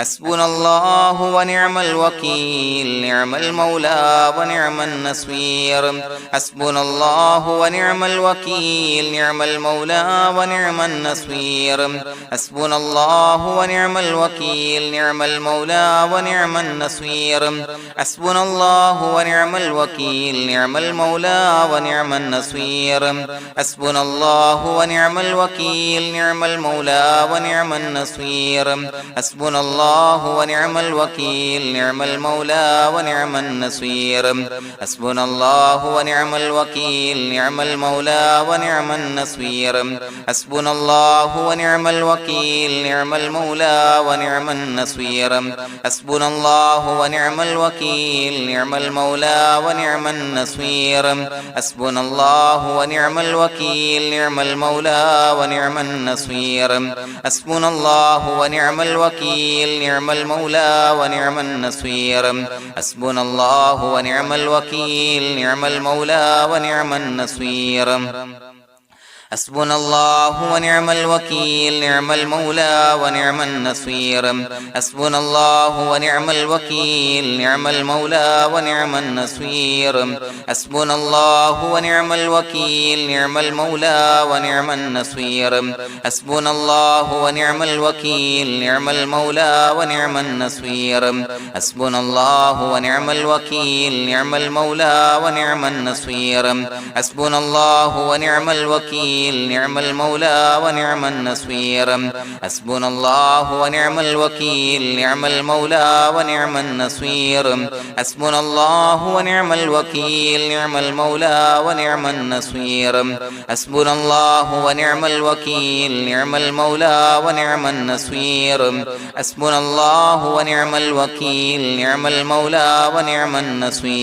حسبنا الله ونعم الوكيل نعم المولى ونعم النصير حسبنا الله ونعم الوكيل نعم المولى ونعم النصير حسبنا الله ونعم الوكيل نعم المولى ونعم النصير حسبنا الله ونعم الوكيل نعم المولى ونعم النصير حسبنا الله ونعم الوكيل نعم المولى ونعم النصير حسبنا الله ونعم الوكيل نعم المولى ونعم النصير حسبنا الله ونعم الوكيل نعم المولى ونعم النصير حسبنا الله ونعم الوكيل نعم المولى ونعم النصير حسبنا الله ونعم الوكيل نعم المولى ونعم النصير حسبنا الله ونعم الوكيل نعم المولى ونعم النصير حسبنا الله ونعم الوكيل نعم المولى ونعم النصير حسبنا الله ونعم الوكيل نعم المولى ونعم النصير حسبنا الله ونعم الوكيل نعم المولى ونعم النصير حسبنا الله ونعم الوكيل نعم المولى ونعم النصير حسبنا الله ونعم الوكيل نعم المولى ونعم النصير حسبنا الله ونعم الوكيل نعم المولى ونعم النصير حسبنا الله ونعم الوكيل نعم المولى ونعم النصير حسبنا الله ونعم الوكيل نعم المولى ونعم النصير حسبنا الله ونعم الوكيل نعم المولى ونعم النصير حسبنا الله ونعم الوكيل نعم المولى ونعم النصير حسبنا الله ونعم الوكيل نعم المولى ونعم النصير حسبنا الله ونعم الوكيل نعم المولى ونعم النصير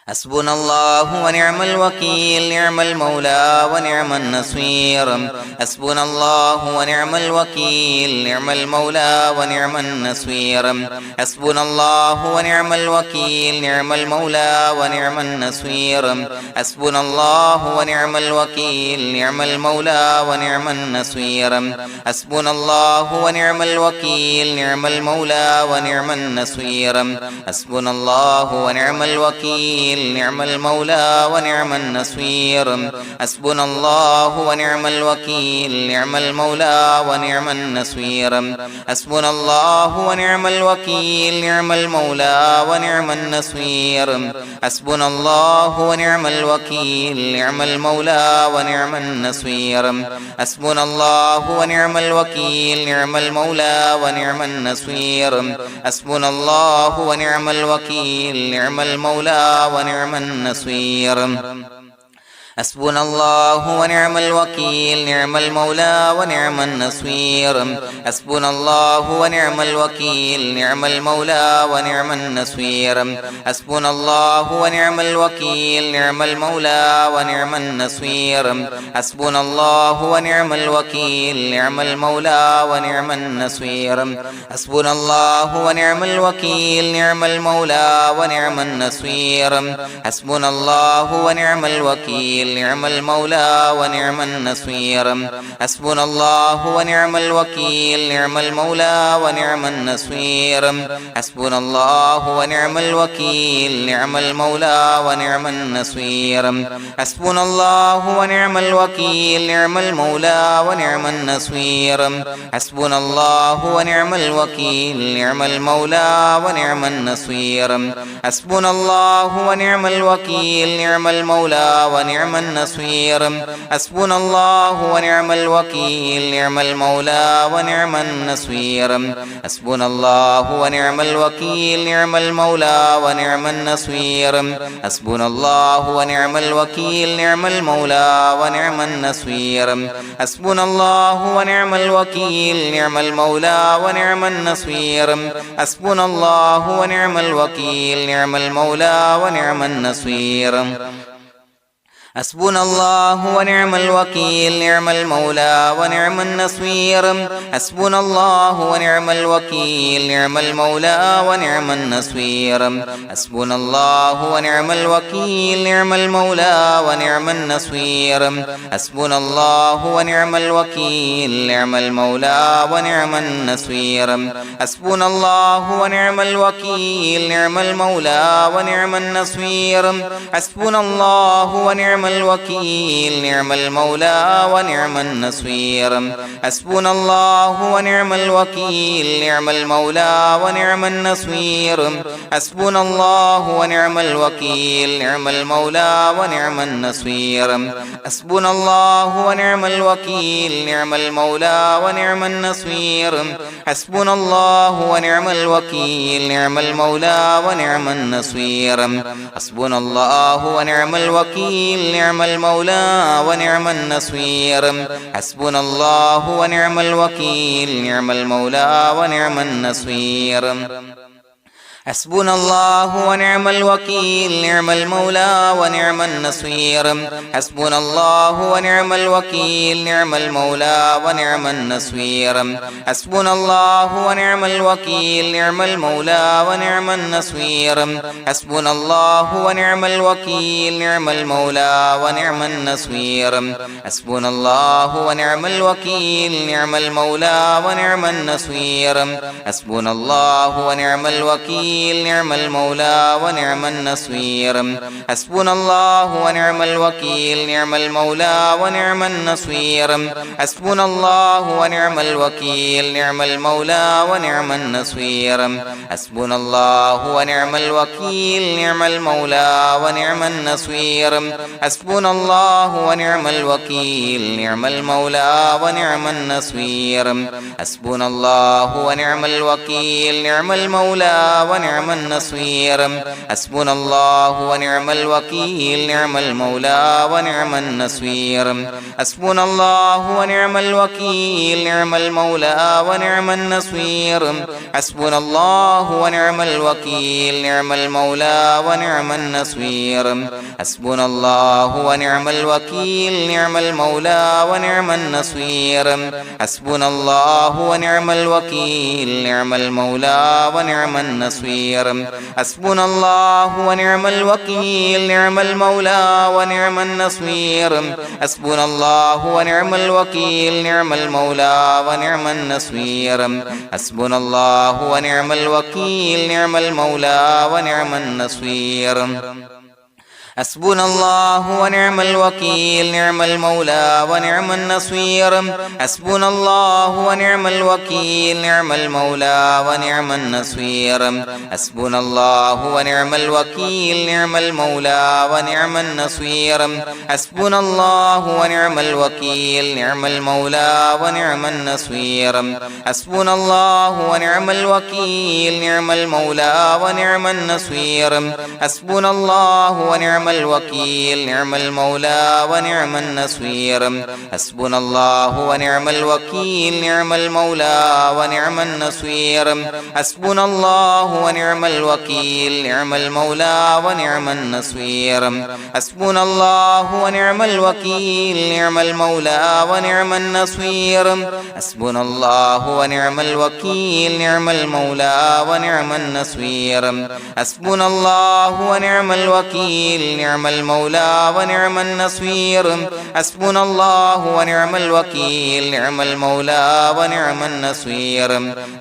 حسبنا الله ونعم الوكيل نعم المولى ونعم النصير حسبنا الله ونعم الوكيل نعم المولى ونعم النصير حسبنا الله ونعم الوكيل نعم المولى ونعم النصير حسبنا الله ونعم الوكيل نعم المولى ونعم النصير حسبنا الله ونعم الوكيل نعم المولى ونعم النصير حسبنا الله ونعم الوكيل نعم المولى ونعم النصير حسبنا الله ونعم الوكيل نعم المولى ونعم النصير حسبنا الله ونعم الوكيل نعم المولى ونعم النصير حسبنا الله ونعم الوكيل نعم المولى ونعم النصير حسبنا الله ونعم الوكيل نعم المولى ونعم النصير حسبنا الله ونعم الوكيل نعم المولى ونعم النصير حسبنا الله ونعم الوكيل نعم المولى ونعم النصير حسبنا الله ونعم الوكيل نعم المولى ونعم النصير حسبنا الله ونعم الوكيل نعم المولى ونعم النصير حسبنا الله ونعم الوكيل نعم المولى ونعم النصير حسبنا الله ونعم الوكيل نعم المولى ونعم النصير حسبنا الله ونعم الوكيل نعم المولى ونعم النصير حسبنا الله ونعم الوكيل نعم المولى ونعم النصير حسبنا الله ونعم الوكيل نعم المولى ونعم النصير حسبنا الله ونعم الوكيل نعم المولى ونعم النصير حسبنا الله ونعم الوكيل نعم المولى ونعم النصير حسبنا الله ونعم الوكيل نعم المولى ونعم النصير حسبنا الله ونعم الوكيل نعم المولى ونعم النصير حسبنا الله ونعم الوكيل نعم المولى ونعم النصير حسبنا الله ونعم الوكيل نعم المولى ونعم النصير حسبنا الله ونعم الوكيل نعم المولى ونعم النصير حسبنا الله ونعم الوكيل نعم المولى ونعم النصير حسبنا الله ونعم الوكيل نعم المولى ونعم النصير حسبنا الله ونعم الوكيل نعم المولى ونعم النصير حسبنا الله ونعم الوكيل نعم المولى ونعم النصير حسبنا الله ونعم الوكيل نعم المولى ونعم النصير حسبنا الله ونعم الوكيل نعم المولى ونعم النصير حسبنا الله ونعم الوكيل نعم المولى ونعم النصير حسبنا الله ونعم الوكيل نعم المولى ونعم النصير حسبنا الله ونعم الوكيل نعم المولى ونعم النصير حسبنا الله ونعم الوكيل نعم المولى ونعم النصير حسبنا الله ونعم الوكيل نعم المولى ونعم النصير حسبنا الله ونعم الوكيل نعم المولى ونعم النصير حسبنا الله ونعم الوكيل نعم المولى ونعم النصير حسبنا الله ونعم الوكيل نعم المولى ونعم النصير حسبنا الله ونعم الوكيل نعم المولى ونعم النصير حسبنا الله ونعم الوكيل نعم المولى ونعم النصير حسبنا الله ونعم الوكيل نعم المولى ونعم النصير حسبنا الله ونعم الوكيل نعم المولى ونعم النصير حسبنا الله ونعم الوكيل نعم المولى ونعم النصير حسبنا الله ونعم الوكيل نعم المولى ونعم النصير حسبنا الله ونعم الوكيل نعم المولى ونعم النصير حسبنا الله ونعم الوكيل نعم المولى ونعم النصير حسبنا الله ونعم الوكيل نعم المولى ونعم النصير حسبنا الله ونعم الوكيل نعم المولى ونعم النصير حسبنا الله ونعم الوكيل نعم المولى ونعم النصير حسبنا الله ونعم الوكيل نعم المولى ونعم النصير حسبنا الله ونعم الوكيل نعم المولى ونعم النصير حسبنا الله ونعم الوكيل نعم المولى ونعم النصير حسبنا الله ونعم الوكيل نعم المولى ونعم النصير حسبنا الله ونعم الوكيل نعم المولى ونعم النصير حسبنا الله ونعم الوكيل نعم المولى ونعم النصير حسبنا الله ونعم الوكيل نعم المولى ونعم النصير حسبنا الله ونعم الوكيل نعم المولى ونعم النصير حسبنا الله ونعم الوكيل نعم المولى ونعم النصير حسبنا الله ونعم الوكيل نعم المولى ونعم النصير حسبنا الله ونعم الوكيل نعم المولى ونعم النصير حسبنا الله ونعم الوكيل نعم المولى ونعم النصير حسبنا الله ونعم الوكيل نعم المولى ونعم النصير حسبنا الله ونعم الوكيل نعم المولى ونعم النصير حسبنا الله ونعم الوكيل نعم المولى ونعم النصير حسبنا الله ونعم الوكيل نعم المولى ونعم النصير حسبنا الله ونعم الوكيل نعم المولى ونعم النصير حسبنا الله ونعم الوكيل نعم المولى ونعم النصير حسبنا الله ونعم الوكيل نعم المولى ونعم النصير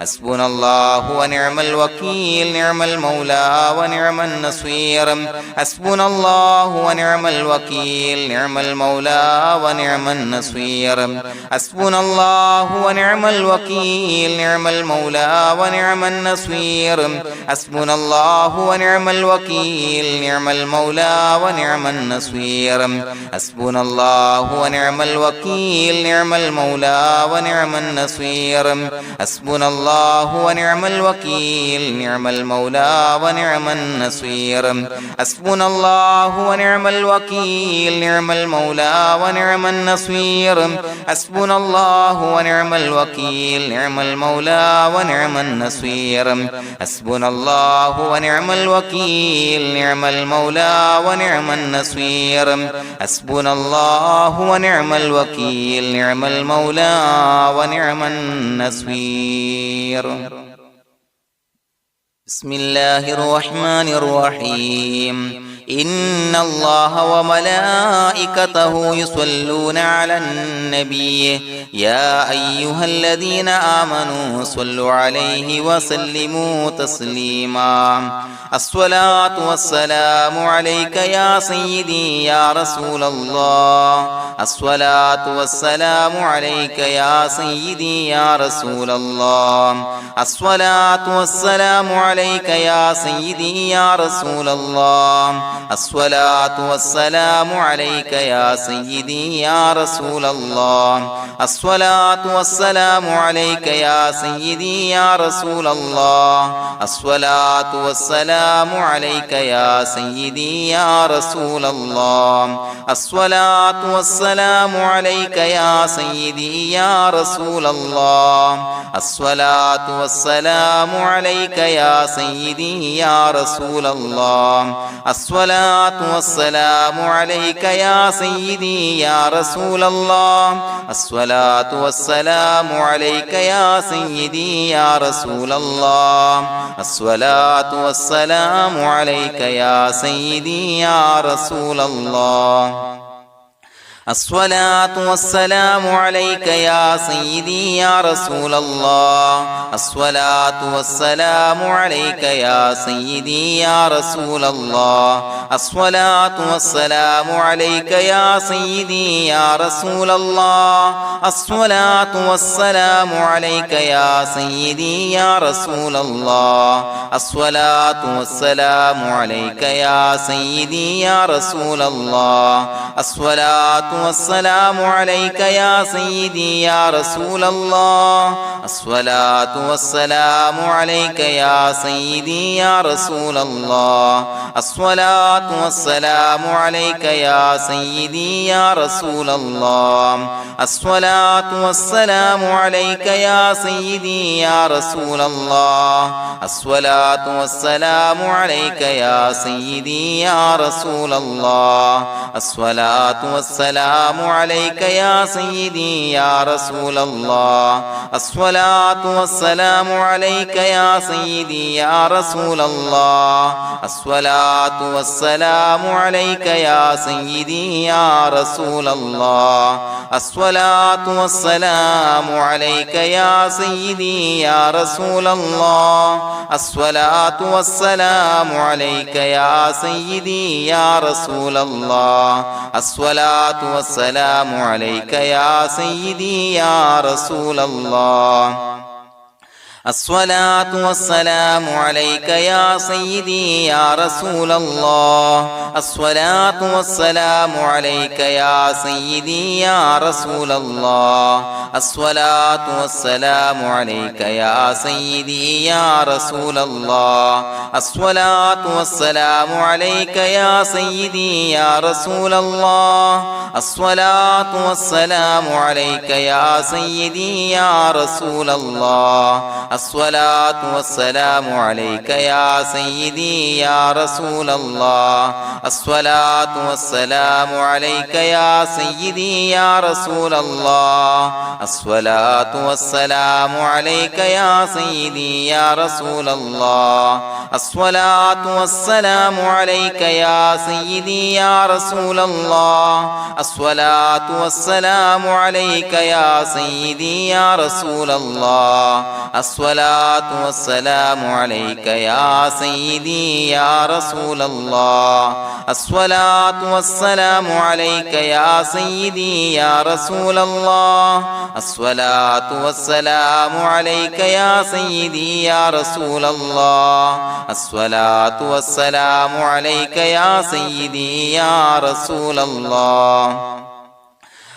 حسبنا الله ونعم الوكيل نعم المولى ونعم النصير حسبنا الله ونعم الوكيل نعم المولى ونعم النصير حسبنا الله ونعم الوكيل نعم المولى ونعم النصير حسبنا الله ونعم الوكيل نعم المولى ونعم النصير حسبنا الله ونعم الوكيل نعم المولى ونعم النصير حسبنا الله ونعم الوكيل نعم المولى ونعم النصير حسبنا الله ونعم الوكيل نعم المولى ونعم النصير حسبنا الله ونعم الوكيل نعم المولى ونعم النصير حسبنا الله ونعم الوكيل نعم المولى ونعم النصير حسبنا الله ونعم الوكيل نعم المولى ونعم النصير بسم الله الرحمن الرحيم إن الله وملائكته يصلون على النبي يا أيها الذين آمنوا صلوا عليه وسلموا تسليما الصلاة والسلام عليك يا سيدي يا رسول الله الصلاة والسلام عليك يا سيدي يا رسول الله الصلاة والسلام عليك يا سيدي يا رسول الله الصلاة والسلام عليك يا سيدي يا رسول الله الصلاة والسلام عليك يا سيدي يا رسول الله الصلاة والسلام عليك يا سيدي يا رسول الله الصلاة والسلام عليك يا سيدي يا رسول الله الصلاة والسلام عليك يا سيدي يا رسول الله الصلاة والسلام عليك يا سيدي يا رسول الله الصلاة والسلام عليك يا سيدي يا رسول الله الصلاة والسلام عليك يا سيدي يا رسول الله الصلاة والسلام عليك يا سيدي يا رسول الله الصلاة والسلام عليك يا سيدي يا رسول الله الصلاة والسلام عليك يا سيدي يا رسول الله الصلاة والسلام عليك يا سيدي يا رسول الله الصلاة والسلام عليك يا سيدي يا رسول الله الصلاة والسلام عليك يا سيدي يا رسول الله الصلاة والسلام عليك يا سيدي يا رسول الله الصلاة والسلام عليك يا سيدي يا رسول الله الصلاة والسلام عليك يا سيدي يا رسول الله الصلاة والسلام عليك يا سيدي يا رسول الله الصلاة والسلام عليك يا سيدي يا رسول الله الصلاة والسلام عليك يا سيدي يا رسول الله الصلاة والسلام عليك يا سيدي يا رسول الله الصلاة والسلام عليك يا سيدي يا رسول الله الصلاة والسلام عليك يا سيدي يا رسول الله الصلاة والسلام عليك يا سيدي يا رسول الله الصلاة والسلام عليك يا سيدي يا رسول الله الصلاة والسلام عليك يا سيدي يا رسول الله الصلاة والسلام عليك يا سيدي يا رسول الله الصلاة والسلام عليك يا سيدي يا رسول الله الصلاة والسلام عليك يا سيدي يا رسول الله الصلاة والسلام عليك يا سيدي يا رسول الله الصلاة والسلام عليك يا سيدي يا رسول الله الصلاة والسلام عليك يا سيدي يا رسول الله الصلاة والسلام عليك يا سيدي يا رسول الله الصلاة والسلام عليك يا سيدي يا رسول الله الصلاة والسلام عليك يا سيدي يا رسول الله الصلاة والسلام عليك يا سيدي يا رسول الله الصلاة والسلام عليك يا سيدي يا رسول الله الصلاة والسلام عليك يا سيدي يا رسول الله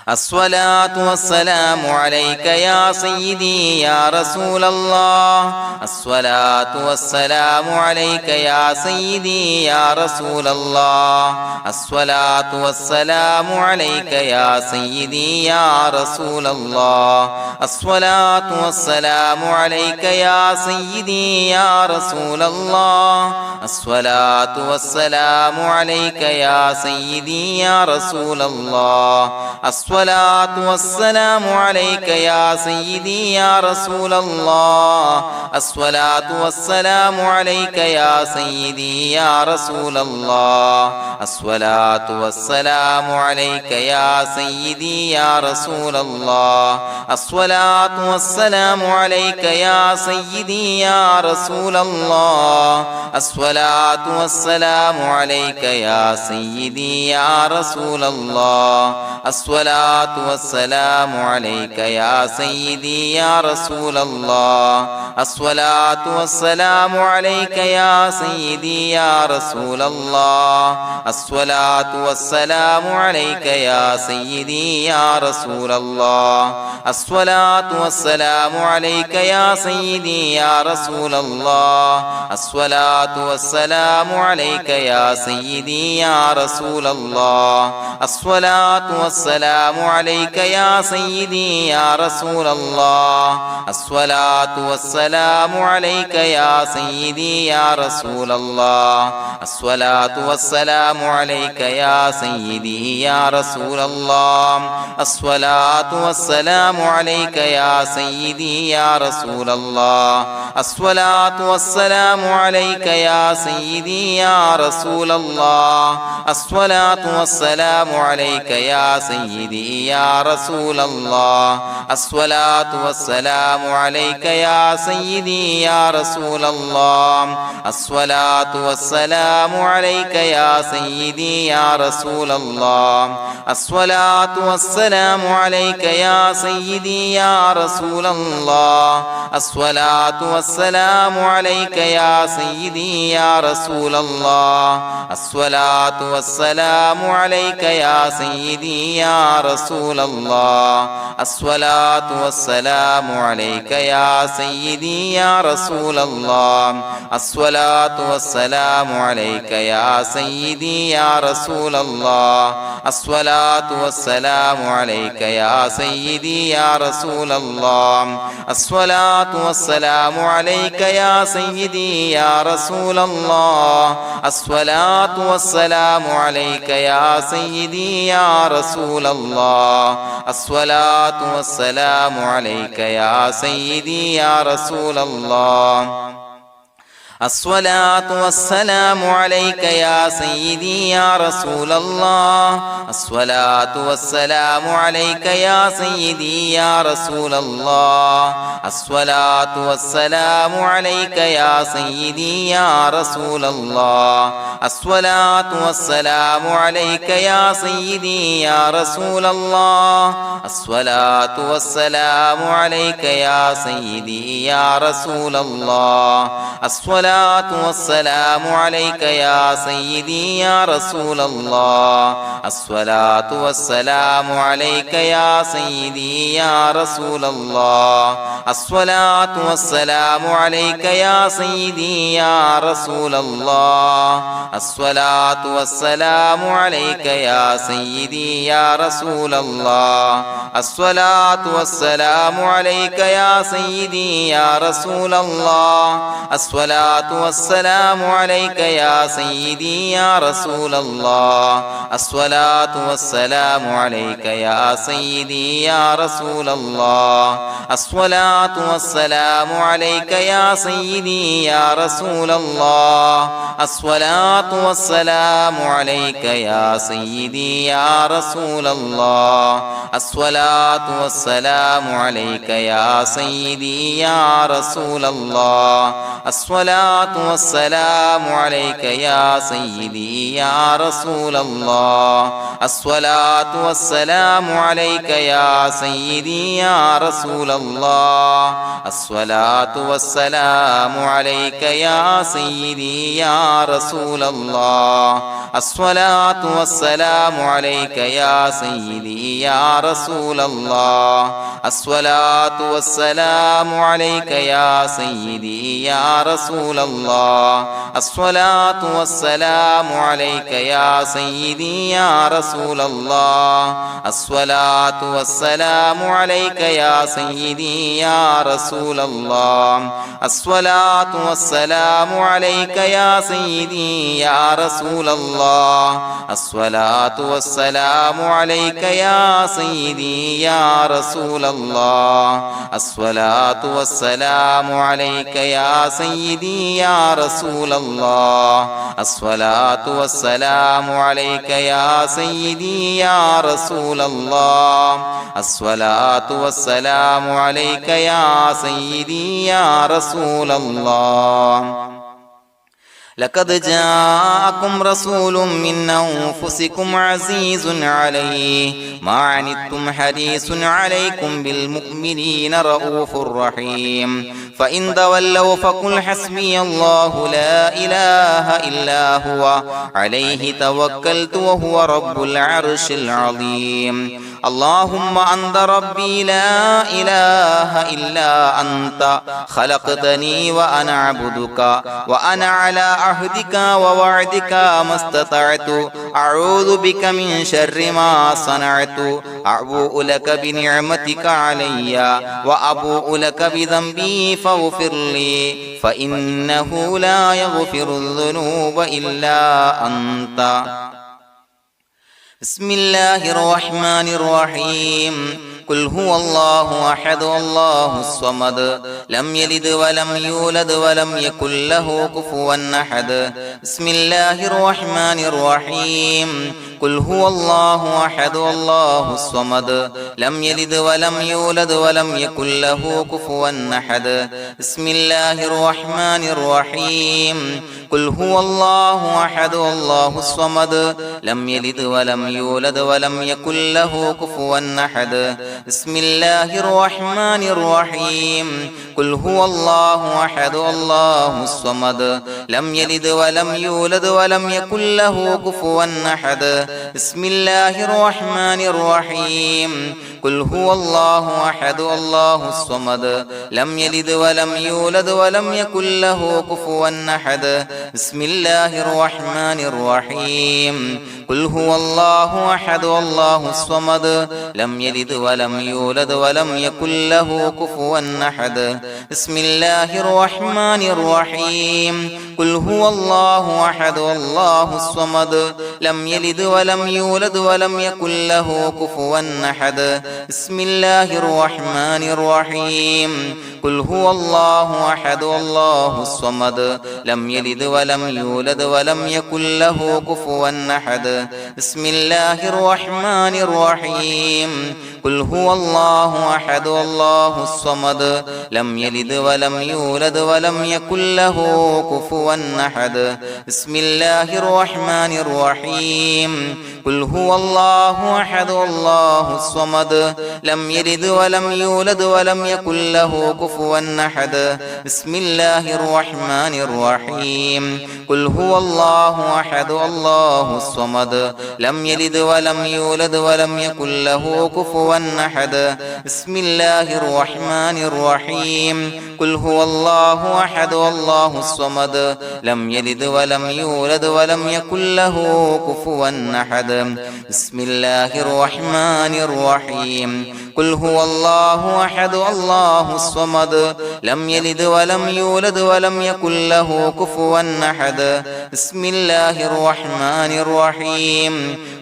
الصلاة والسلام عليك يا سيدي يا رسول الله الصلاة والسلام عليك يا سيدي يا رسول الله الصلاة والسلام عليك يا سيدي يا رسول الله الصلاة والسلام عليك يا سيدي يا رسول الله الصلاة والسلام عليك يا سيدي يا رسول الله الصلاة والسلام عليك يا سيدي يا رسول الله الصلاة والسلام عليك يا سيدي يا رسول الله الصلاة والسلام عليك يا سيدي يا رسول الله الصلاة والسلام عليك يا سيدي يا رسول الله الصلاة والسلام عليك يا سيدي يا رسول الله الصلاة والسلام عليك يا سيدي يا رسول الله الصلاة والسلام عليك يا سيدي يا رسول الله الصلاة والسلام عليك يا سيدي يا رسول الله الصلاة والسلام عليك يا سيدي يا رسول الله الصلاة والسلام عليك يا سيدي يا رسول الله الصلاة والسلام عليك يا سيدي يا رسول الله الصلاة والسلام عليك يا سيدي يا رسول الله الصلاة والسلام عليك يا سيدي يا رسول الله الصلاة والسلام عليك يا سيدي يا رسول الله الصلاة والسلام عليك يا سيدي يا رسول الله الصلاة والسلام عليك يا سيدي يا رسول الله الصلاة والسلام عليك يا سيدي يا رسول الله الصلاة والسلام عليك يا سيدي يا رسول الله الصلاة والسلام عليك يا سيدي يا رسول الله الصلاة والسلام عليك يا سيدي يا رسول الله الصلاة والسلام عليك يا سيدي يا رسول الله الصلاة والسلام عليك يا سيدي يا رسول الله الصلاة والسلام عليك يا سيدي يا رسول الله الصلاة والسلام عليك يا سيدي يا رسول الله الصلاة والسلام عليك يا سيدي يا رسول الله الصلاة والسلام عليك يا سيدي يا رسول الله الصلاة والسلام عليك يا سيدي يا رسول الله الصلاة والسلام عليك يا سيدي يا رسول الله الصلاة والسلام عليك يا سيدي يا رسول الله الصلاة والسلام عليك يا سيدي يا رسول الله الصلاة والسلام عليك يا سيدي يا رسول الله الصلاة والسلام عليك يا سيدي يا رسول الله الصلاة والسلام عليك يا سيدي يا رسول الله الصلاة والسلام عليك يا سيدي يا رسول الله الصلاة والسلام عليك يا سيدي يا رسول الله الصلاة والسلام عليك يا سيدي يا رسول الله الصلاة والسلام عليك يا سيدي يا رسول الله الصلاة والسلام عليك يا سيدي يا رسول الله الصلاة والسلام عليك يا سيدي يا رسول الله الصلاة والسلام عليك يا سيدي يا رسول الله الصلاة والسلام عليك يا سيدي يا رسول الله الصلاة والسلام عليك يا سيدي يا رسول الله الصلاة الصلاة والسلام عليك يا سيدي يا رسول الله الصلاة والسلام عليك يا سيدي يا رسول الله الصلاة والسلام عليك يا سيدي يا رسول الله الصلاة والسلام عليك يا سيدي يا رسول الله الصلاة والسلام عليك يا سيدي يا رسول الله الصلاة والسلام عليك يا سيدي يا رسول الله الصلاة والسلام عليك يا سيدي يا رسول الله الصلاة والسلام عليك يا سيدي يا رسول الله الصلاة والسلام عليك يا سيدي يا رسول الله الصلاة والسلام عليك يا سيدي يا رسول الله الصلاة والسلام عليك يا سيدي يا رسول الله الصلاة والسلام عليك يا سيدي يا رسول الله لقد جاءكم رسول من أنفسكم عزيز عليه ما عنتم حريص عليكم بالمؤمنين رؤوف رحيم فإن تولوا فقل حسبي الله لا إله إلا هو عليه توكلت وهو رب العرش العظيم اللهم أنت ربي لا إله إلا أنت خلقتني وأنا عبدك وأنا على عهدك ووعدك ما استطعت أعوذ بك من شر ما صنعت أبوء لك بنعمتك علي وأبوء لك بذنبي فاغفر لي فإنه لا يغفر الذنوب إلا أنت بسم الله الرحمن الرحيم قل هو الله أحد الله الصمد لم يلد ولم يولد ولم يكن له كفوا أحد بسم الله الرحمن الرحيم قل هو الله أحد الله الصمد لم يلد ولم يولد ولم يكن له كفوا أحد بسم الله الرحمن الرحيم قل هو الله أحد الله الصمد لم يلد ولم يولد ولم يكن له كفوا أحد بسم الله الرحمن الرحيم قل هو الله أحد الله الصمد لم يلد ولم يولد ولم يكن له كفوا أحد بسم الله الرحمن الرحيم قل هو الله أحد الله الصمد لم يلد ولم يولد ولم يكن له كفوا أحد بسم الله الرحمن الرحيم قل هو الله أحد الله الصمد لم يلد ولم يولد ولم يكن له كفوا أحد بسم الله الرحمن الرحيم قل هو الله أحد الله الصمد لم يلد ولم يولد ولم يكن له كفوا أحد بسم الله الرحمن الرحيم قل هو الله أحد الله الصمد لم يلد ولم يولد ولم يكن له كفوا أحد بسم الله الرحمن الرحيم قل هو الله أحد الله الصمد لم يلد ولم يولد ولم يكن له كفوا أحد بسم الله الرحمن الرحيم قل هو الله أحد الله الصمد لم يلد ولم يولد ولم يكن له كفوا أحد بسم الله الرحمن الرحيم قل هو الله أحد الله الصمد لم يلد ولم يولد ولم يكن له كفوا أحد بسم الله الرحمن الرحيم قل هو الله أحد الله الصمد لم يلد ولم يولد ولم يكن له كفوا أحد بسم الله الرحمن الرحيم قل هو الله أحد الله الصمد لم يلد ولم يولد ولم يكن له كفوا أحد بسم الله الرحمن الرحيم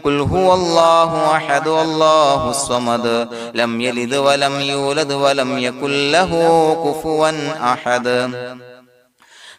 قل هو الله أحد الله الصمد لم يلد ولم يولد ولم يكن له كفوا أحد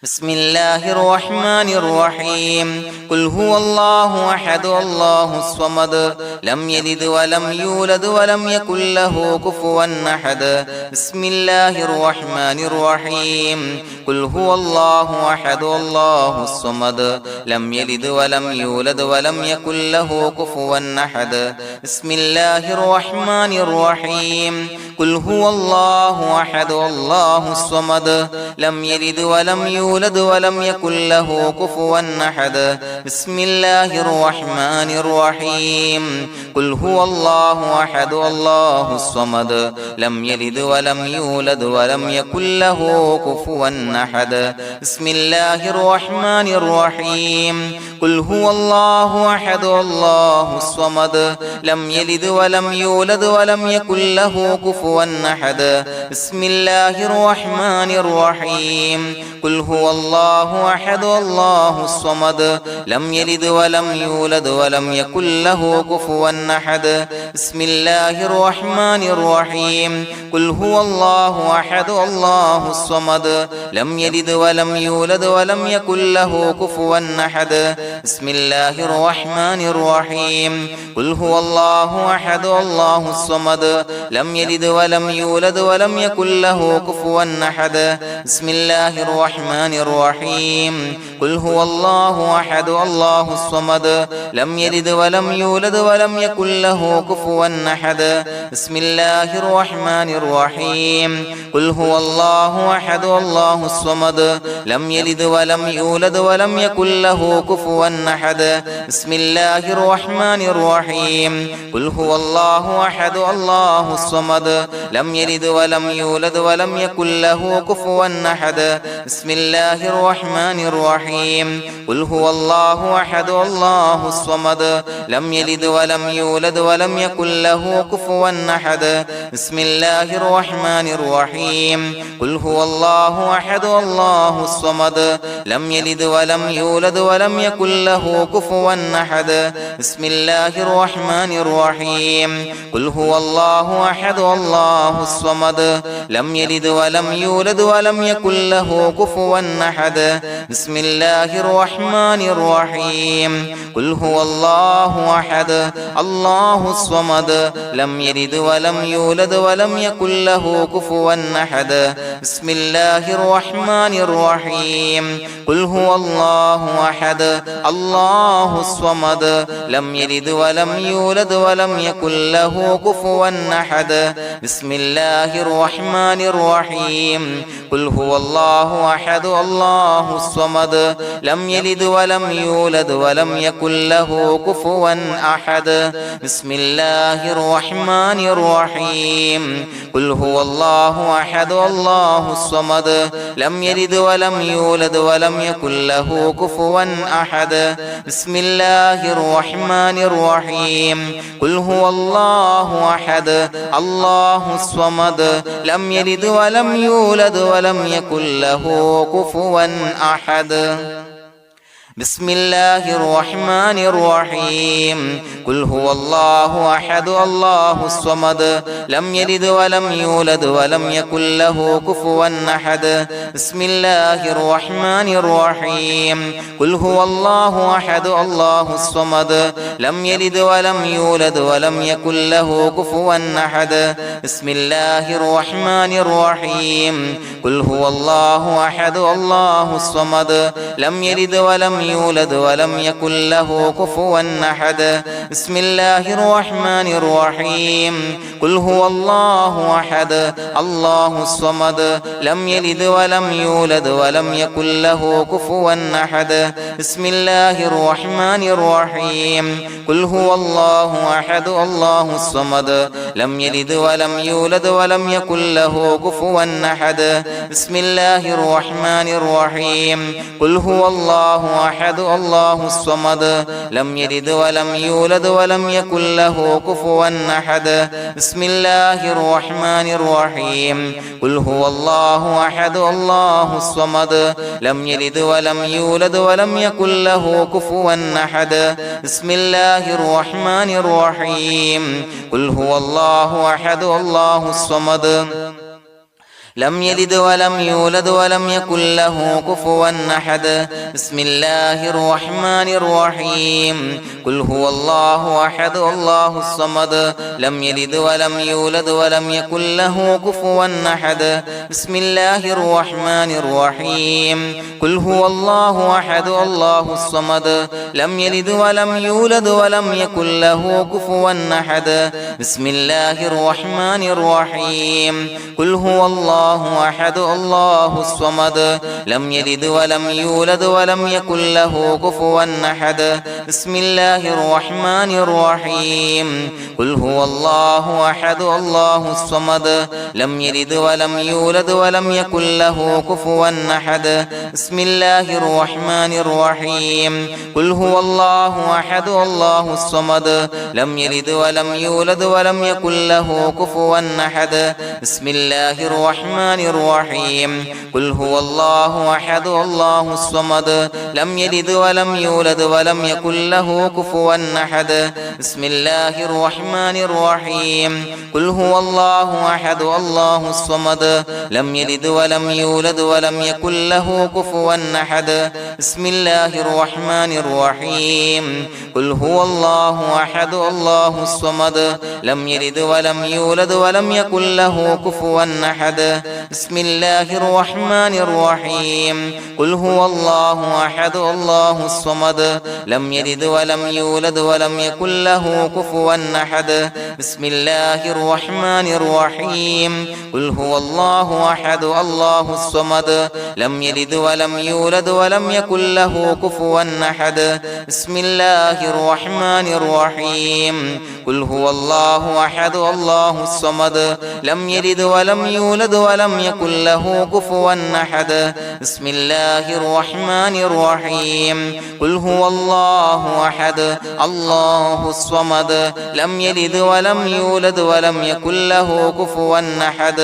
بسم الله الرحمن الرحيم قل هو الله أحد الله الصمد لم يلد ولم يولد ولم يكن له كفوا أحد بسم الله الرحمن الرحيم قل هو الله أحد الله الصمد لم يلد ولم يولد ولم يكن له كفوا أحد بسم الله الرحمن الرحيم قل هو الله أحد الله الصمد لم يلد ولم يولد ولم يكن له كفوا أحد بسم الله الرحمن الرحيم قل هو الله أحد الله الصمد لم يلد ولم يولد ولم يكن له كفوا أحد بسم الله الرحمن الرحيم قل هو الله أحد الله الصمد لم يلد ولم يولد ولم يكن له كفوا أحد بسم الله الرحمن الرحيم قل هو الله أحد الله الصمد لم يلد ولم يولد ولم يكن له كفوا أحد بسم الله الرحمن الرحيم قل هو الله أحد الله الصمد لم يلد ولم يولد ولم يكن له كفوا أحد بسم الله الرحمن الرحيم قل هو الله أحد الله الصمد لم يلد ولم يولد ولم يكن له كفوا أحد بسم الله الرحمن الرحيم قل هو الله أحد الله الصمد لم يلد ولم يولد ولم يكن له كفوا أحد بسم الله الرحمن الرحيم قل هو الله أحد الله الصمد لم يلد ولم يولد ولم يكن له كفوا أحد بسم الله الرحمن الرحيم قل هو الله أحد الله الصمد لم يلد ولم يولد ولم يكن له كفوا أحد بسم الله الرحمن الرحيم قل هو الله أحد الله الصمد لم يلد ولم يولد ولم يكن له كفوا أحد بسم الله الرحمن الرحيم قل هو الله أحد الله الصمد لم يلد ولم يولد ولم يكن له كفوا أحد بسم الله الرحمن الرحيم قل هو الله أحد الله الصمد لم يلد ولم يولد ولم يكن له كفوا أحد بسم الله الرحمن الرحيم قل هو الله أحد الله الصمد لم يلد ولم يولد ولم يكن له كفوا أحد بسم الله الرحمن الرحيم قل هو الله أحد الله الصمد لم يلد ولم يولد ولم يكن له كفوا أحد بسم الله الرحمن الرحيم قل هو الله أحد الله الصمد لم يلد ولم يولد ولم يكن له كفوا أحد بسم الله الرحمن الرحيم قل هو الله أحد الله الصمد لم يلد ولم يولد ولم يكن له كفوا أحد بسم الله الرحمن الرحيم قل هو الله أحد الله الصمد لم يلد ولم يولد ولم يكن له كفوا أحد بسم الله الرحمن الرحيم قل هو الله أحد الله الصمد لم يلد ولم يولد ولم يكن له كفوا أحد بسم الله الرحمن الرحيم قل هو الله أحد الله الصمد لم يلد ولم يولد ولم يكن له كفوا أحد بسم الله الرحمن الرحيم قل هو الله أحد الله الصمد لم يلد ولم يولد ولم يكن له كفوا أحد بسم الله الرحمن الرحيم قل هو الله أحد الله الصمد لم يلد ولم يولد ولم يكن له كفوا أحد بسم الله الرحمن الرحيم قل هو الله أحد الله الصمد لم يلد ولم يولد ولم يكن له كفوا أحد بسم الله الرحمن الرحيم قل هو الله أحد الله الصمد لم يلد ولم يولد ولم يكن له كفوا أحد بسم الله الرحمن الرحيم قل هو الله أحد الله الصمد لم يلد ولم يولد ولم يكن له كفوا أحد بسم الله الرحمن الرحيم قل هو الله أحد الله الصمد لم يلد ولم يولد ولم يكن له كفوا أحد بسم الله الرحمن الرحيم قل هو الله أحد الله الصمد لم يلد ولم يولد ولم يكن له كفوا أحد بسم الله الرحمن الرحيم قل هو الله أحد الله الصمد لم يلد ولم يولد ولم يكن له كفوا أحد بسم الله الرحمن الرحيم قل هو الله أحد الله الصمد لم يلد ولم يولد ولم يكن له كفوا أحد بسم الله الرحمن الرحيم قل هو الله أحد الله الصمد لم يلد ولم يولد ولم يكن له كفوا أحد بسم الله الرحمن الرحيم قل هو الله أحد الله الصمد لم يلد ولم يولد ولم يكن له كفوا أحد بسم الله الرحمن الرحيم قل هو الله أحد الله الصمد لم يلد ولم يولد ولم يكن له كفوا أحد بسم الله الرحمن الرحيم قل هو الله أحد الله الصمد لم يلد ولم يولد ولم يكن له كفوا أحد بسم الله الرحمن الرحيم قل هو الله أحد الله الصمد لم يلد ولم يولد ولم يكن له كفوا أحد بسم الله الرحمن الرحيم قل هو الله أحد الله الصمد لم يلد ولم يولد ولم يكن له كفوا أحد بسم الله الرحمن الرحيم قل هو الله أحد الله الصمد لم يلد ولم يولد ولم يكن له كفوا أحد بسم الله الرحمن الرحيم قل هو الله أحد الله الصمد لم يلد ولم يولد ولم يكن له كفوا أحد بسم الله الرحمن الرحيم قل هو الله أحد الله الصمد لم يلد ولم يولد ولم يكن له كفوا أحد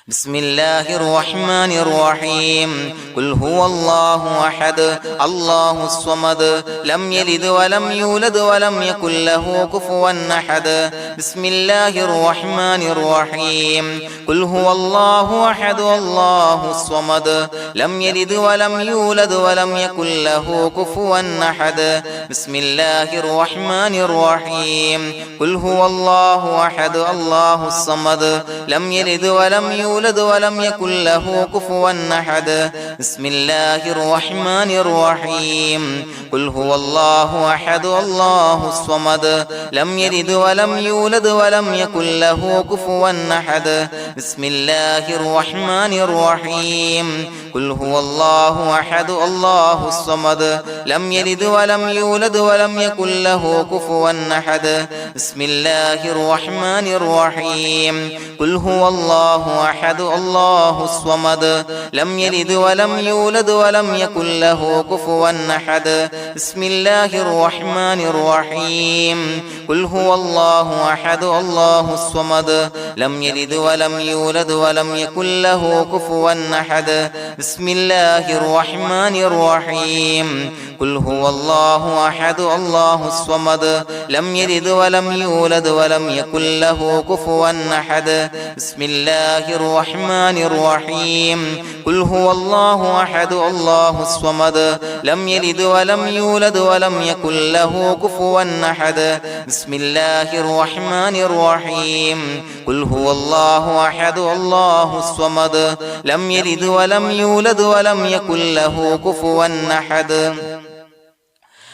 بسم الله الرحمن الرحيم قل هو الله أحد الله الصمد لم يلد ولم يولد ولم يكن له كفوا أحد بسم الله الرحمن الرحيم قل هو الله أحد الله الصمد لم يلد ولم يولد ولم يكن له كفوا أحد بسم الله الرحمن الرحيم قل هو الله أحد الله الصمد لم يلد ولم يولد ولم يكن له كفوا أحد بسم الله الرحمن الرحيم قل هو الله أحد الله الصمد لم يلد ولم يولد ولم يكن له كفوا أحد بسم الله الرحمن الرحيم قل هو الله أحد الله الصمد لم يلد ولم يولد ولم يكن له كفوا أحد بسم الله الرحمن الرحيم قل هو الله أحد الله الصمد لم يلد ولم يولد ولم يكن له كفوا أحد بسم الله الرحمن الرحيم قل هو الله أحد الله الصمد لم يلد ولم يولد ولم يكن له كفوا أحد بسم الله الرحمن الرحيم قل هو الله أحد الله الصمد لم يلد ولم يولد ولم يكن له كفوا أحد بسم الله الرحمن الرحيم قل هو الله أحد الله الصمد لم يلد ولم يولد ولم يكن له كفوا أحد بسم الله الرحمن الرحيم قل هو الله أحد الله الصمد لم يلد ولم يولد ولم يكن له كفوا أحد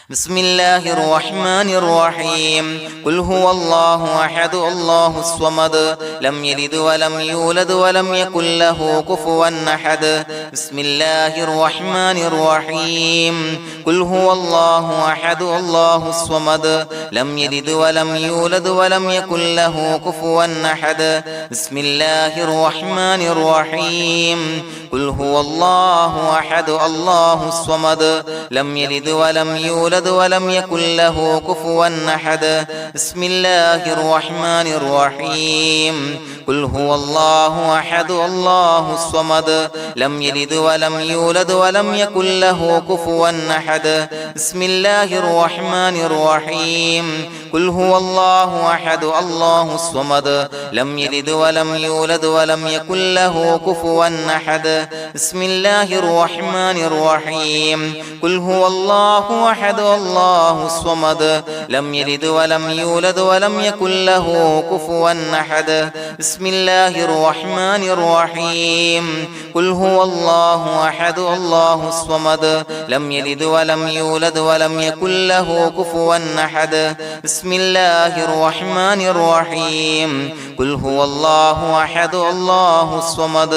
بسم الله الرحمن الرحيم قل هو الله أحد الله الصمد لم يلد ولم يولد ولم يكن له كفوا أحد بسم الله الرحمن الرحيم قل هو الله أحد الله الصمد لم يلد ولم يولد ولم يكن له كفوا أحد بسم الله الرحمن الرحيم قل هو الله أحد الله الصمد لم يلد ولم يولد يولد ولم يكن له كفوا أحد بسم الله الرحمن الرحيم قل هو الله أحد الله الصمد لم يلد ولم يولد ولم يكن له كفوا أحد بسم الله الرحمن الرحيم قل هو الله أحد الله الصمد لم يلد ولم يولد ولم يكن له كفوا أحد بسم الله الرحمن الرحيم قل هو الله أحد الله الصمد لم يلد ولم يولد ولم يكن له كفوا أحد بسم الله الرحمن الرحيم قل هو الله أحد الله الصمد لم يلد ولم يولد ولم يكن له كفوا أحد بسم الله الرحمن الرحيم قل هو الله أحد الله الصمد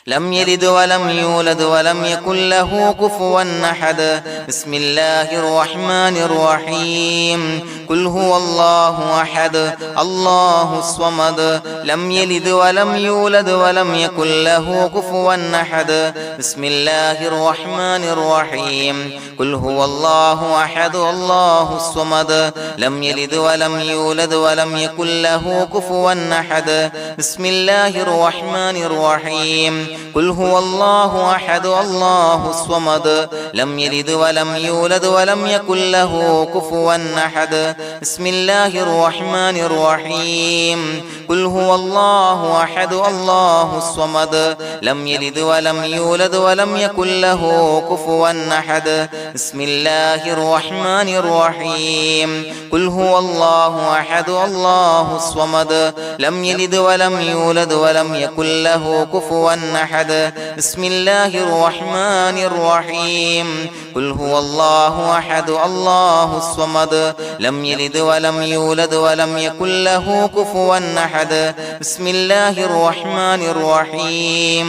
لم يلد ولم يولد ولم يكن له كفوا أحد بسم الله الرحمن الرحيم قل هو الله أحد الله الصمد لم يلد ولم يولد ولم يكن له كفوا أحد بسم الله الرحمن الرحيم قل هو الله أحد الله الصمد لم يلد ولم يولد ولم يكن له كفوا أحد بسم الله الرحمن الرحيم قل هو الله أحد الله الصمد لم يلد ولم يولد ولم يكن له كفوا أحد بسم الله الرحمن الرحيم قل هو الله أحد الله الصمد لم يلد ولم يولد ولم يكن له كفوا أحد بسم الله الرحمن الرحيم قل هو الله أحد الله الصمد لم يلد ولم يولد ولم يكن له كفوا أحد بسم الله الرحمن الرحيم قل هو الله أحد الله الصمد لم يلد ولم يولد ولم يكن له كفوا أحد بسم الله الرحمن الرحيم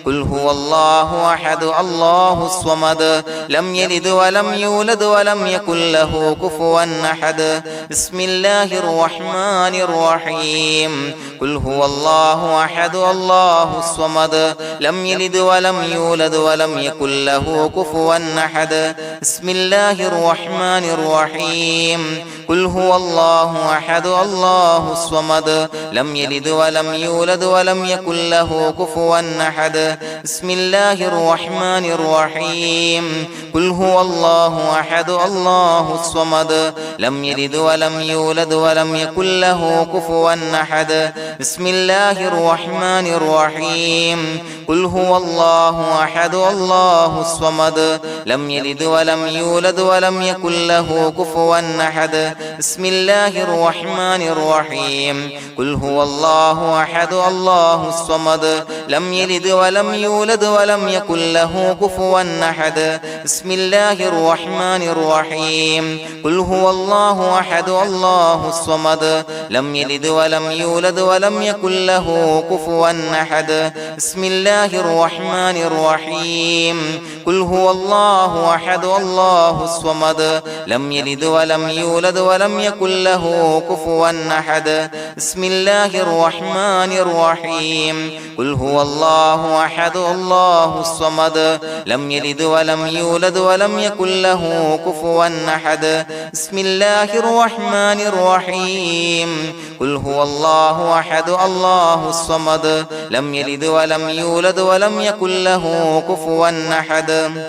قل هو الله أحد الله الصمد لم يلد ولم يولد ولم يكن له كفوا أحد بسم الله الرحمن الرحيم قل هو الله أحد الله الصمد لم يلد ولم يولد ولم يكن له كفوا أحد بسم الله الرحمن الرحيم قل هو الله أحد الله الصمد لم يلد ولم يولد ولم يكن له كفوا أحد بسم الله الرحمن الرحيم قل هو الله أحد الله الصمد لم يلد ولم يولد ولم يكن له كفوا أحد بسم الله الرحمن الرحيم قل هو الله أحد الله الصمد لم يلد ولم يولد ولم يكن له كفوا أحد بسم الله الرحمن الرحيم قل هو الله أحد الله الصمد لم يلد ولم يولد ولم يكن له كفوا أحد بسم الله الرحمن الرحيم قل هو الله أحد الله الصمد لم يلد ولم يولد ولم يكن له كفوا أحد بسم الله الرحمن الرحيم قل هو الله أحد الله الصمد لم يلد ولم يولد ولم يكن له كفوا أحد بسم الله الرحمن الرحيم قل هو الله أحد الله الصمد لم يلد ولم يولد ولم يكن له كفوا أحد بسم الله الرحمن الرحيم قل هو الله أحد الله الصمد لم يلد ولم يولد ولم يكن له كفوا أحد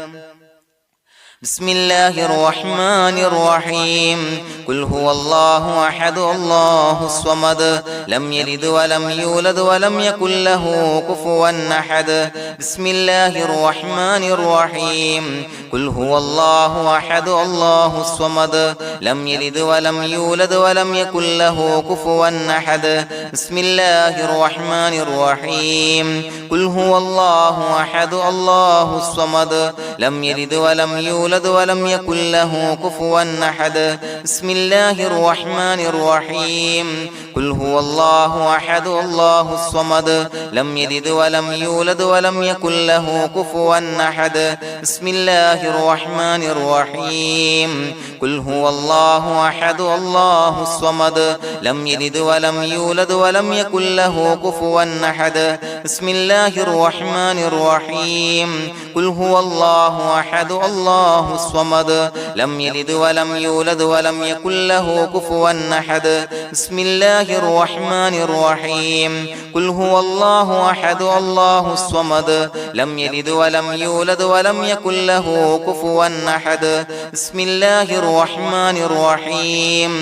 بسم الله الرحمن الرحيم قل هو الله أحد الله الصمد لم يلد ولم يولد ولم يكن له كفوا أحد بسم الله الرحمن الرحيم قل هو الله أحد الله الصمد لم يلد ولم يولد ولم يكن له كفوا أحد بسم الله الرحمن الرحيم قل هو الله أحد الله الصمد لم يلد ولم يولد ولم يكن له كفوا أحد بسم الله الرحمن الرحيم قل هو الله أحد الله الصمد لم يلد ولم يولد ولم يكن له كفوا أحد بسم الله الرحمن الرحيم قل هو الله أحد الله الصمد لم يلد ولم يولد ولم يكن له كفوا أحد بسم الله الرحمن الرحيم قل هو الله الله أحد الله الصمد لم يلد ولم يولد ولم يكن له كفوا أحد بسم الله الرحمن الرحيم قل هو الله أحد الله الصمد لم يلد ولم يولد ولم يكن له كفوا أحد بسم الله الرحمن الرحيم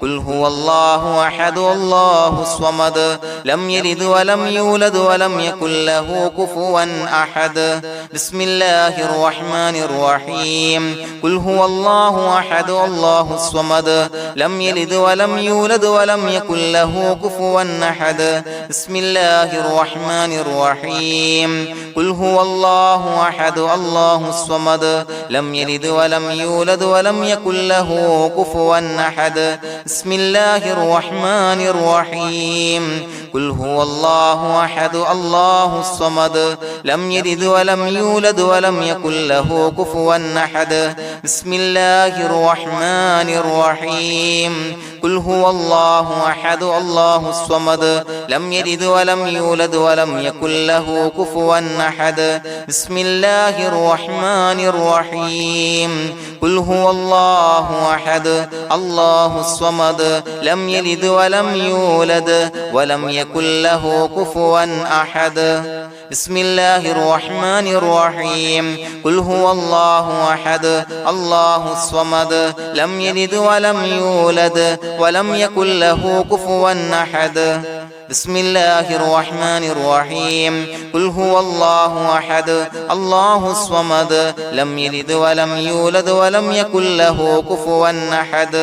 قل هو الله أحد الله الصمد لم يلد ولم يولد ولم يكن له كفوا أحد بسم الله الرحمن الرحيم قل هو الله أحد الله الصمد لم يلد ولم يولد ولم يكن له كفوا أحد بسم الله الرحمن الرحيم قل هو الله أحد الله الصمد لم يلد ولم يولد ولم يكن له كفوا أحد بسم الله الرحمن الرحيم قل هو الله أحد الله الصمد لم يلد ولم يولد ولم يكن له كفوا أحد بسم الله الرحمن الرحيم قل هو الله أحد الله الصمد لم يلد ولم يولد ولم يكن له كفوا أحد بسم الله الرحمن الرحيم قل هو الله أحد الله الصمد لم يلد ولم يولد ولم يكن له كفوا أحد بسم الله الرحمن الرحيم قل هو الله أحد الله الصمد لم يلد ولم يولد ولم يكن له كفوا أحد بسم الله الرحمن الرحيم قل هو الله أحد الله الصمد لم يلد ولم يولد ولم يكن له كفوا أحد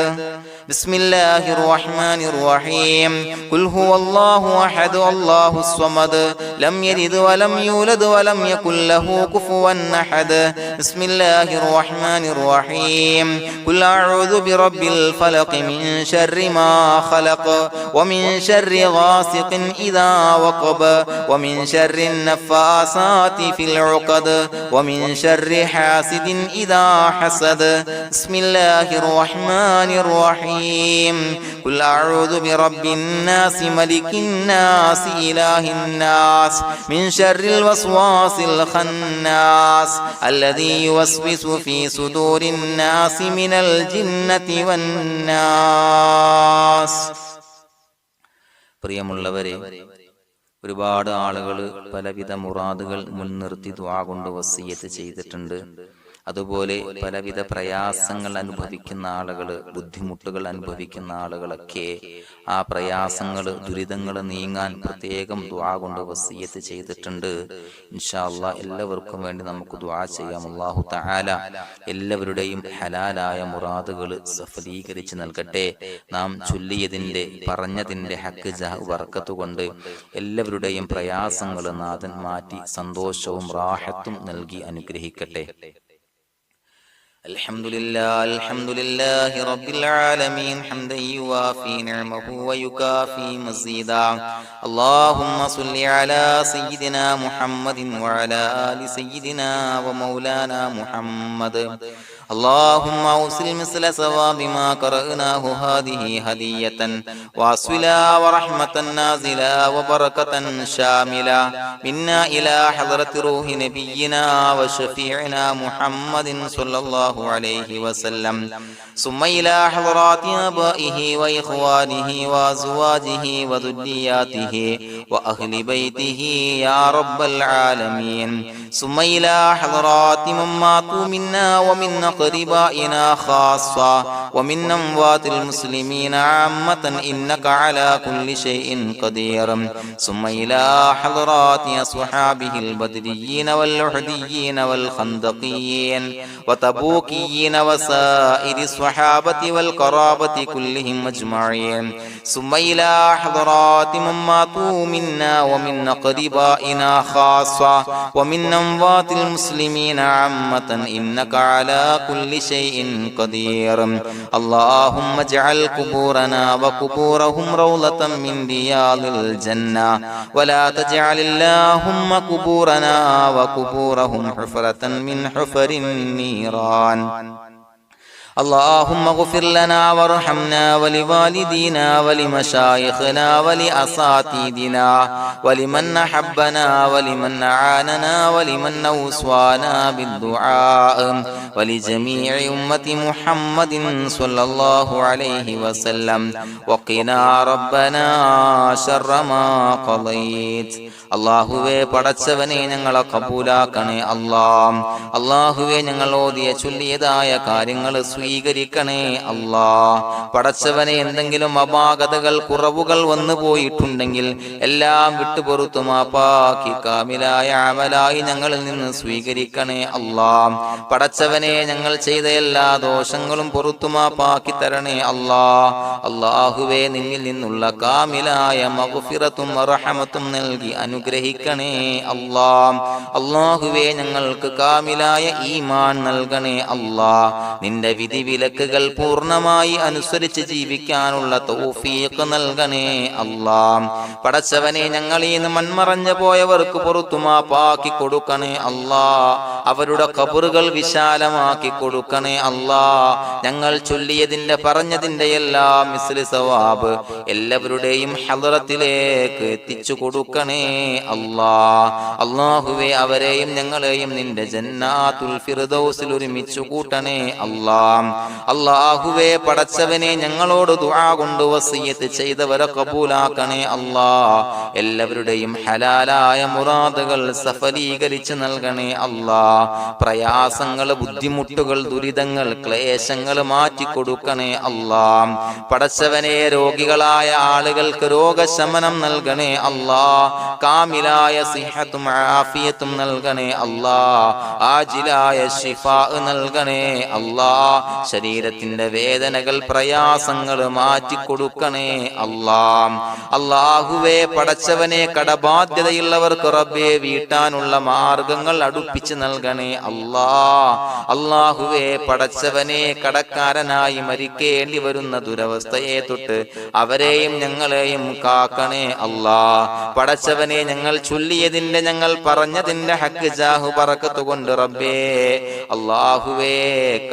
بسم الله الرحمن الرحيم قل هو الله أحد الله الصمد لم يلد ولم يولد ولم يكن له كفوا أحد بسم الله الرحمن الرحيم قل أعوذ برب الفلق من شر ما خلق ومن شر غاسق إذا وقب ومن شر النفاثات في العقد ومن شر حاسد إذا حسد بسم الله الرحمن الرحيم قل أعوذ برب الناس ملك الناس إله الناس من شر الوسواس الخناس الذي يوسوس في صدور الناس من الجنة والناس. പ്രിയമുള്ളവരെ, ഒരുപാട് ആളുകൾ പലവിധ മുറാദുകൾ മുൻനിർത്തി ദുആ കൊണ്ട് വസിയ്യത്ത് ചെയ്തിട്ടുണ്ട്. അതുപോലെ പലവിധ പ്രയാസങ്ങൾ അനുഭവിക്കുന്ന ആളുകൾ, ബുദ്ധിമുട്ടുകൾ അനുഭവിക്കുന്ന ആളുകളൊക്കെ ആ പ്രയാസങ്ങൾ, ദുരിതങ്ങൾ നീങ്ങാൻ പ്രത്യേകം ദുആ കൊണ്ട് വസിയ്യത്ത് ചെയ്തിട്ടുണ്ട്. ഇൻഷാ അല്ലാഹ് എല്ലാവർക്കും വേണ്ടി നമുക്ക് ദുആ ചെയ്യാം. അല്ലാഹു തആല എല്ലാവരുടെയും ഹലാലായ മുറാദുകൾ സഫലീകരിച്ച് നൽകട്ടെ. നാം ചൊല്ലിയതിന്റെ, പറഞ്ഞതിന്റെ ഹക്ക് ജാഹ് ബർക്കത്ത് കൊണ്ട് എല്ലാവരുടെയും പ്രയാസങ്ങൾ നാഥൻ മാറ്റി സന്തോഷവും റാഹത്തും നൽകി അനുഗ്രഹിക്കട്ടെ. الحمد لله رب العالمين حمدا يوافي نعمه ويكافي مزيدا. اللهم صل على سيدنا محمد وعلى آل سيدنا ومولانا محمد. اللهم أوصل مثل ثواب ما قرأناه هذه هدية واصلا ورحمة نازلا وبركة شاملة منا إلى حضرة روح نبينا وشفيعنا محمد صلى الله عليه وسلم، ثم إلى حضرات آبائه وإخوانه وأزواجه وذرياته وأهل بيته يا رب العالمين، ثم إلى حضرات من ماتوا منا ومن أقربائنا خاصة ومن أموات المسلمين عامة إنك على كل شيء قدير، ثم إلى حضرات أصحابه البدريين والأحديين والخندقيين وتبوكيين وسائر الصحابة والقرابة كلهم أجمعين، ثم إلى حضرات من ماتوا منا ومن أقربائنا خاصة ومن أموات المسلمين عامة إنك على كل شيء قدير. اللهم اجعل قبورنا وقبورهم روضة من رياض الجنة، ولا تجعل اللهم قبورنا وقبورهم حفرة من حفر النيران. اللهم اغفر لنا وارحمنا ولوالدينا ولمشايخنا ولأساتذتنا ولمن أحبنا ولمن أعاننا ولمن أوصانا بالدعاء ولجميع أمة محمد صلى الله عليه وسلم وقنا ربنا شر ما قضيت. അള്ളാഹുവേ പടച്ചവനെ ഞങ്ങളെ കബൂലാക്കണേ അല്ലാഹ്. അള്ളാഹുവേ ഞങ്ങൾ ഓതിയ ചൊല്ലിയതായ കാര്യങ്ങൾ സ്വീകരിക്കണേ അല്ലാഹ്. പടച്ചവനെ എന്തെങ്കിലും അപാകതകൾ കുറവുകൾ വന്നു പോയിട്ടുണ്ടെങ്കിൽ എല്ലാം വിട്ടുപൊറുത്തു മാപ്പാക്കി കാമിലായ അമലായി ഞങ്ങളിൽ നിന്ന് സ്വീകരിക്കണേ അല്ലാഹ്. പടച്ചവനെ ഞങ്ങൾ ചെയ്ത എല്ലാ ദോഷങ്ങളും പൊറുത്തു മാപ്പാക്കി തരണേ അല്ലാഹ്. അള്ളാഹുവേ നിന്നിൽ നിന്നുള്ള കാമിലായ മഗ്ഫിറത്തും റഹമത്തും നൽകി അനുഗ്രഹിക്കണേ അല്ലാഹ്. അല്ലാഹുവേ ഞങ്ങൾക്ക് കാമിലായ ഈമാൻ നൽകണേ അല്ലാഹ്. നിന്റെ വിധി വിലക്കുകൾ പൂർണ്ണമായി അനുസരിച്ച് ജീവിക്കാനുള്ള തൗഫീഖ് നൽകണേ അല്ലാഹ്. പടച്ചവനെ ഞങ്ങളിൽ നിന്ന് മൺമറഞ്ഞു പോയവർക്ക് പുറത്തു മാപ്പാക്കി കൊടുക്കണേ അല്ലാഹ്. അവരുടെ ഖബറുകൾ വിശാലമാക്കി കൊടുക്കണേ അല്ലാഹ്. ഞങ്ങൾ ചൊല്ലിയതിന്റെ പറഞ്ഞതിന്റെ എല്ലാം മിസ്ലി സവാബ് എല്ലാവരുടെയും ഹളറത്തിലേക്ക് എത്തിച്ചു കൊടുക്കണേ അല്ലാഹ്. അല്ലാഹുവേ അവരെയും ഞങ്ങളെയും നിന്റെ ജന്നാത്തുൽ ഫിർദൗസിൽ ഒരുമിച്ചു കൂട്ടണേ അല്ലാഹ്. അല്ലാഹുവേ പടച്ചവനെ ഞങ്ങളോട് ദുആ കൊണ്ട് വസിയത്ത് ചെയ്തവരെ കബൂലാക്കണേ അല്ലാഹ്. എല്ലാവരുടെയും ഹലാലായ മുറാദുകൾ സഫലീകരിച്ച് നൽകണേ അല്ലാഹ്. പ്രയാസങ്ങൾ, ബുദ്ധിമുട്ടുകൾ, ദുരിതങ്ങൾ, ക്ലേശങ്ങൾ മാറ്റിക്കൊടുക്കണേ അല്ലാഹ്. പടച്ചവനെ രോഗികളായ ആളുകൾക്ക് രോഗശമനം നൽകണേ അല്ലാഹ്. കാമിലായ സിഹത്തും ആഫിയത്തും നൽകണേ അല്ലാഹ്. ആജിലായ ശിഫാ നൽകണേ അല്ലാഹ്. ശരീരത്തിന്റെ വേദനകൾ, പ്രയാസങ്ങൾ മാറ്റിക്കൊടുക്കണേ അല്ലാഹ്. അല്ലാഹുവേ പടച്ചവനെ കടബാധ്യതയുള്ളവർക്ക് റബ്ബേ വീട്ടാനുള്ള മാർഗങ്ങൾ അടുപ്പിച്ച് നൽകണേ അല്ലാഹ്. അല്ലാഹുവേ പടച്ചവനെ കടക്കാരനായി മരിക്കേണ്ടി വരുന്ന ദുരവസ്ഥയെ തൊട്ട് അവരെയും ഞങ്ങളെയും കാക്കണേ അല്ലാഹ്. പടച്ചവനെ ഞങ്ങൾ ചൊല്ലിയതിന്റെ, ഞങ്ങൾ പറഞ്ഞതിന്റെ ഹക്ക് ജാഹു ബറക്കത്ത് കൊണ്ട് റബ്ബേ അല്ലാഹുവേ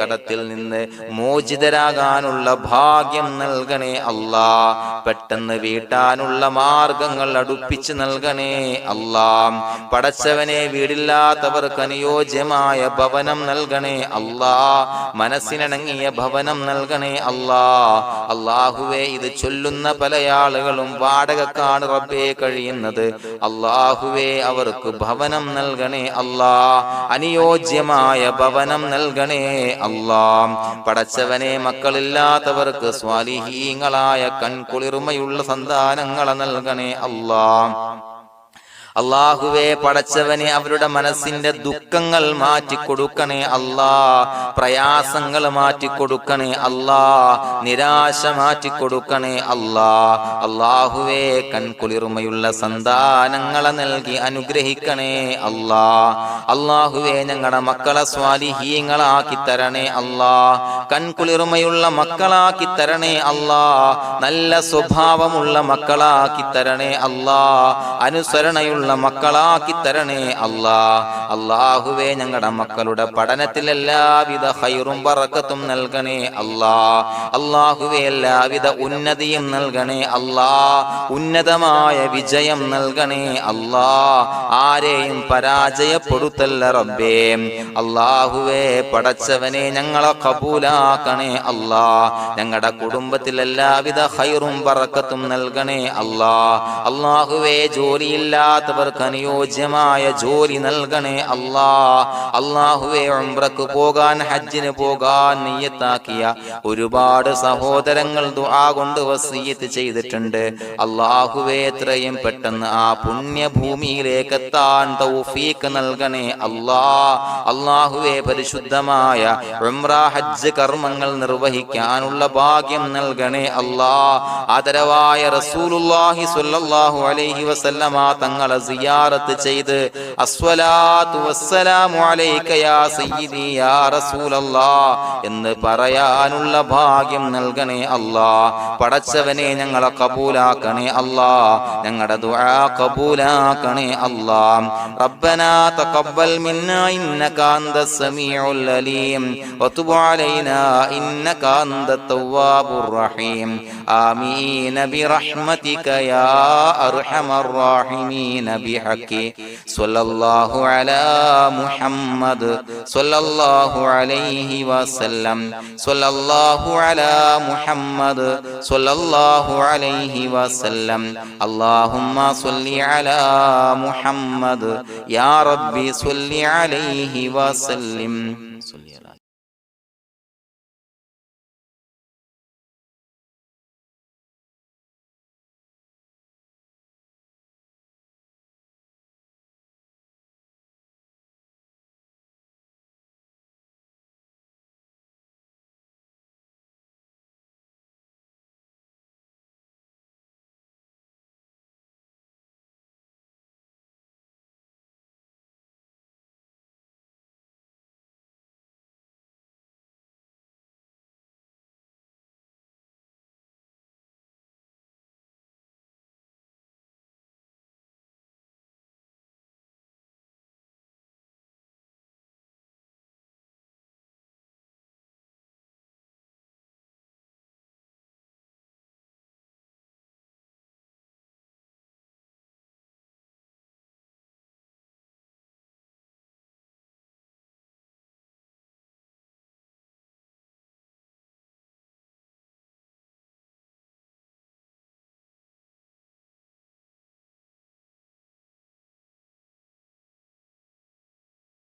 കടത്തിൽ നിന്ന് മോചിതരാകാനുള്ള ഭാഗ്യം നൽകണേ അല്ലാഹ്. പെട്ടെന്ന് വീട്ടാനുള്ള മാർഗങ്ങൾ അടുപ്പിച്ച് നൽകണേ അല്ലാഹ്. പടച്ചവനെ വീടില്ലാത്തവർക്ക് അനുയോജ്യമായ ഭവനം നൽകണേ അല്ലാഹ്. മനസ്സിനിണങ്ങിയ ഭവനം നൽകണേ അല്ലാഹ്. അല്ലാഹുവേ ഇത് ചൊല്ലുന്ന പല ആളുകളും വാടകക്കാണ് റബ്ബേ കഴിയുന്നത്. അല്ലാഹുവേ അവർക്ക് ഭവനം നൽകണേ അല്ലാഹ്. അനുയോജ്യമായ ഭവനം നൽകണേ അല്ലാഹ്. പടച്ചവനെ മക്കളില്ലാത്തവർക്ക് സ്വാലിഹീങ്ങളായ കൺകുളിർമയുള്ള സന്താനങ്ങളെ നൽകണേ അല്ലാഹ്. അല്ലാഹുവേ പടച്ചവനെ അവരുടെ മനസ്സിന്റെ ദുഃഖങ്ങൾ മാറ്റിക്കൊടുക്കണേ അല്ലാഹ്. പ്രയാസങ്ങൾ മാറ്റിക്കൊടുക്കണേ അല്ലാഹ്. നിരാശ മാറ്റിക്കൊടുക്കണേ അല്ലാഹ്. അല്ലാഹുവേ കൺകുളിർമയുള്ള സന്താനങ്ങളെ നൽകി അനുഗ്രഹിക്കണേ അല്ലാഹ്. അല്ലാഹുവേ ഞങ്ങളുടെ മക്കളെ സ്വാലിഹീങ്ങളാക്കി തരണേ അല്ലാഹ്. കൺകുളിർമയുള്ള മക്കളാക്കി തരണേ അല്ലാഹ്. നല്ല സ്വഭാവമുള്ള മക്കളാക്കി തരണേ അല്ലാഹ്. അനുസരണയുള്ള മക്കളാക്കി തരണേ അല്ലാഹ്. അല്ലാഹുവേ ഞങ്ങളുടെ മക്കളുടെ പഠനത്തിൽ എല്ലാവിധ ഖൈറും ബറക്കത്തും നൽകണേ അല്ലാഹ്. അല്ലാഹുവേ എല്ലാവിധ ഉന്നതിയും നൽകണേ അല്ലാഹ്. ഉന്നതമായ വിജയം നൽകണേ അല്ലാഹ്. ആരെയും പരാജയപ്പെടുത്തല്ല റബ്ബേ. അല്ലാഹുവേ പടച്ചവനെ ഞങ്ങളെ കബൂലാക്കണേ അല്ലാഹ്. ഞങ്ങളുടെ കുടുംബത്തിൽ എല്ലാവിധ ഖൈറും ബറക്കത്തും നൽകണേ അല്ലാഹ്. അല്ലാഹുവേ ജോലിയില്ലാത്ത അനുയോജ്യമായ ജോലി നൽകണേ അല്ലാഹ്. അല്ലാഹുവേ ഉംറക്ക് പോകാൻ, ഹജ്ജിന് പോകാൻ നിയ്യത്താക്കിയ ഒരുപാട് സഹോദരങ്ങൾ ദുആ കൊണ്ട് വസിയത്ത് ചെയ്തിട്ടുണ്ട്. അല്ലാഹുവേ എത്രയും പെട്ടെന്ന് ആ പുണ്യഭൂമിയിലേക്ക് എത്താൻ തൗഫീഖ് നൽകണേ അല്ലാഹ്. അല്ലാഹുവേ പരിശുദ്ധമായ ഉംറ ഹജ്ജ് കർമ്മങ്ങൾ നിർവഹിക്കാനുള്ള ഭാഗ്യം നൽകണേ അല്ലാഹ്. ആദരവായ റസൂലുള്ളാഹി സ്വല്ലല്ലാഹു അലൈഹി വസല്ലമ തങ്ങളെ സിയാറത്ത് ചെയ്ത് അസ്സലാത്തു വസ്സലാമു അലൈക യാ സയ്യിദി യാ റസൂലല്ലാഹ് എന്ന് പറയാനുള്ള ഭാഗ്യം നൽകണേ അല്ലാഹ്. പടച്ചവനെ ഞങ്ങളെ കബൂലാക്കണേ അല്ലാഹ്, ഞങ്ങളുടെ ദുആ കബൂലാക്കണേ അല്ലാഹ്. റബ്ബനാ തഖബ്ബൽ മിന്നാ ഇന്നക അന്തസ് സമീഉൽ അലീം വതുബ് അലൈനാ ഇന്നക അന്തത് തവ്വാബുർ റഹീം. ആമീൻ ബിറഹ്മതിക യാ അർഹമർ റഹീമീൻ ബിഹഖി സ്വല്ലല്ലാഹു അലാ മുഹമ്മദ് സ്വല്ലല്ലാഹു അലൈഹി വസല്ലം സ്വല്ലല്ലാഹു അലാ മുഹമ്മദ് സ്വല്ലല്ലാഹു അലൈഹി വസല്ലം. അല്ലാഹുമ്മ സ്വല്ലി അലാ മുഹമ്മദ് യാ റബ്ബി സ്വല്ലി അലൈഹി വസല്ലം.